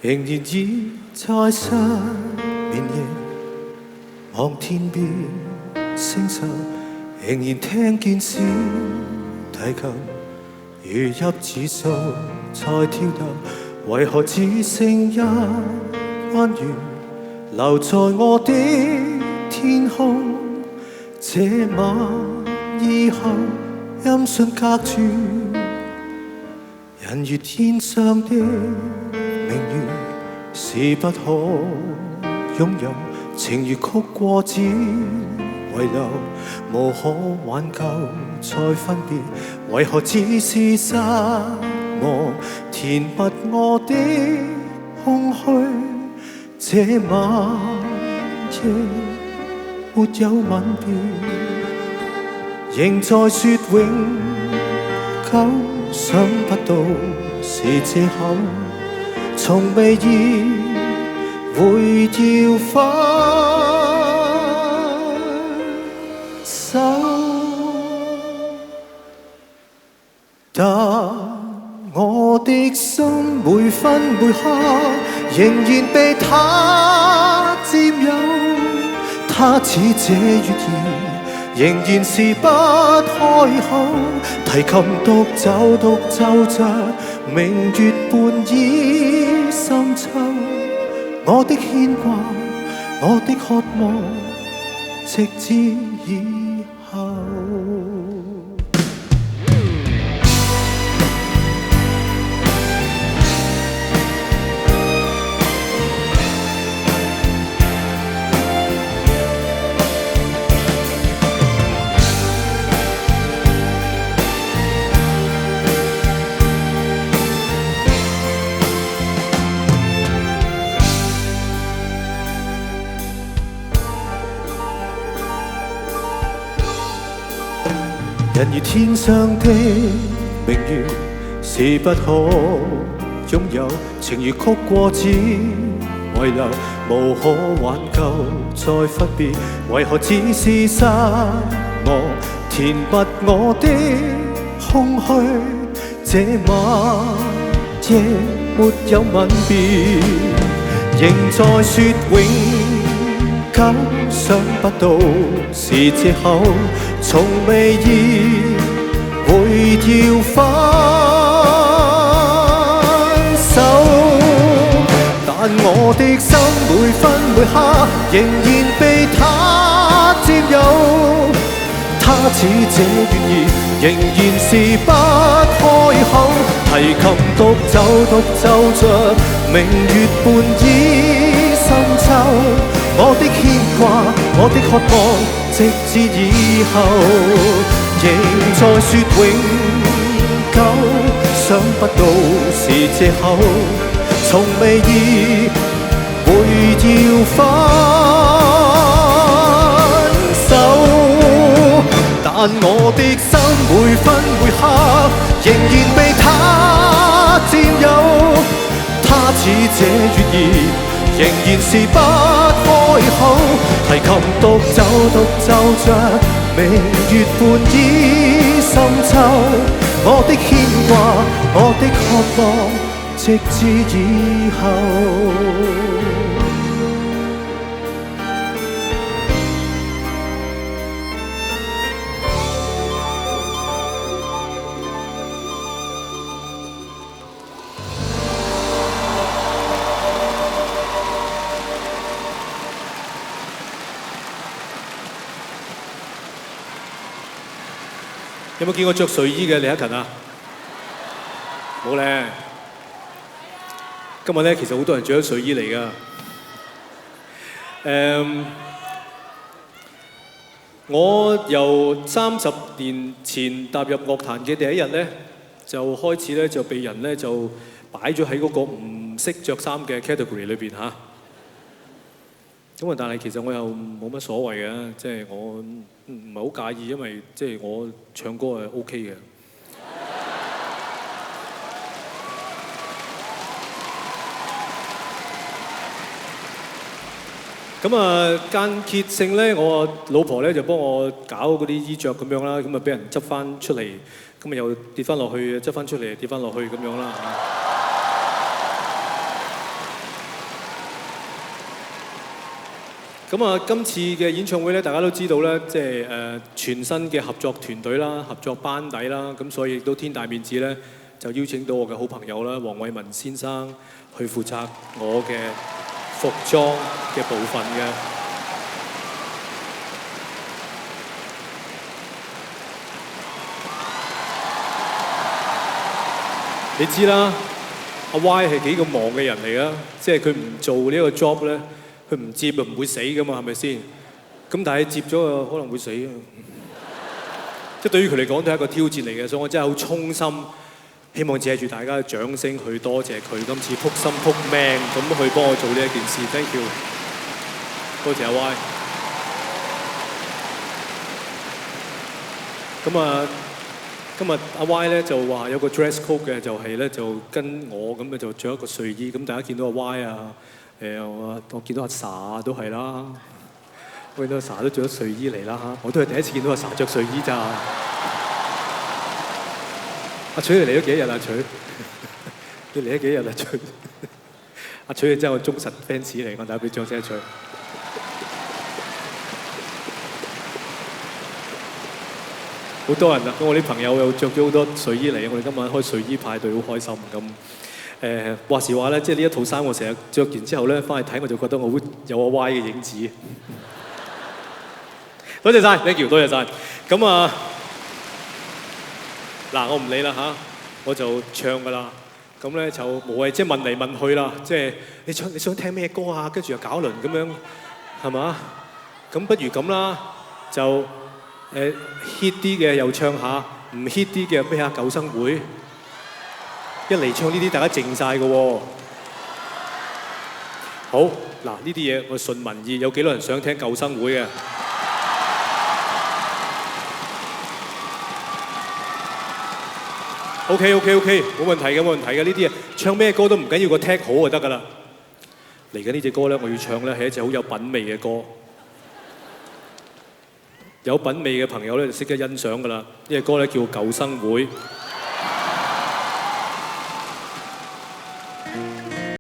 仍然倚在失眠夜，望天邊星宿，仍然聽見小提琴如泣似訴在跳動，為何只剩一彎月留在我的天空？這晚以後音訊隔絕，人如天上的明月是不可擁有，情如曲過只遺留，無可挽救再分別，為何只是失望填密我的空虛？這晚夜沒有吻別，仍在說永久，想不到是藉口，從未意會要分手，但我的心每分每刻仍然被他佔有，他似這月兒仍然是不開口，提琴獨奏着明月半倚深秋，我的牽掛，我的渴望，直至以後。人如天上的明月是不可擁有，情如曲過只遺留，無可挽救再分別，為何只是失望填密我的空虛？這晚夜沒有吻別，仍在說永久，想不到是藉口，從未意會要分手，但我的心每分每刻仍然被他佔有，他似這月兒仍然是不開口，提琴獨奏着明月半倚深秋，我的牽掛，我的渴望，直至以後，仍在說永久，想不到是藉口，從未意會要分手，但我的心每分每刻仍然被他佔有，他似這月兒仍然是不開口，提琴獨奏着明月半倚深秋，我的牽掛，我的渴望，直至以後。有冇見過着睡衣嘅李克勤啊？冇咧。今日咧其實好多人着咗睡衣嚟㗎。我由30年前踏入樂壇嘅第一日咧，就開始咧就被人咧就擺咗喺嗰個唔識着衫嘅 category 裏邊嚇。咁啊，但係其實我又冇乜所謂嘅，即係我唔係好介意，因為即係我唱歌係 OK 嘅。咁啊，間歇性咧，我老婆咧就幫我搞嗰啲衣着咁樣啦，咁啊俾人執翻出嚟，咁啊又跌翻落去，執翻出嚟，跌翻落去咁樣啦。咁啊，今次嘅演唱會咧，大家都知道咧，即係全新嘅合作團隊啦、合作班底啦，咁所以亦都天大面子咧，就邀請到我嘅好朋友啦，黃偉文先生去負責我嘅服裝嘅部分嘅。你知啦，阿 Y 係幾咁忙嘅人嚟啊，即係佢唔做呢個 job 咧。佢唔接就唔會死噶嘛，係咪先？咁但係接咗啊，可能會死啊！即係對於佢嚟講都係一個挑戰嚟嘅，所以我真係好衷心希望借住大家嘅掌聲去多謝佢今次撲心撲命咁去幫我做呢一件事 ，thank you， 多謝阿 Y。咁啊，今日阿 Y 咧就話有個 dress code 嘅，就係咧就跟我咁就着一個睡衣，咁大家見到阿 Y 啊。我見到阿 Sa 都係啦，我見到阿 Sa 都着咗睡衣嚟啦嚇，我都係第一次見到阿 Sa 着睡衣咋。阿徐你嚟咗幾日啊？徐，你嚟咗幾日啊？徐，阿徐真係我忠實 fans 嚟，我打俾掌聲徐。好多人啊！咁我啲朋友又着咗好多睡衣嚟，我哋今晚開睡衣派對，好開心咁。話時話咧，即係呢一套衫我成日着完之後咧，翻去睇我就覺得我會有個 Y 嘅影子。多謝晒 ，thank you， 多謝晒。咁啊，嗱我唔理啦嚇，我就唱噶啦。咁咧就無謂即係問嚟問去啦，即係你想聽咩歌啊？跟住又搞輪咁樣，係嘛？咁不如咁啦，就hit 啲嘅又唱下，唔 hit 啲嘅咩啊？舊生會。一嚟唱呢啲，大家靜晒嘅喎。好，嗱呢啲嘢我順民意，有幾多人想聽舊生會嘅 ？OK，冇問題嘅，冇問題嘅。呢啲嘢唱咩歌都唔緊要，個 tag 好就得㗎啦。嚟緊呢隻歌咧，我要唱咧係一隻好有品味嘅歌。有品味嘅朋友咧就識得欣賞㗎啦。呢隻歌咧叫《舊生會》。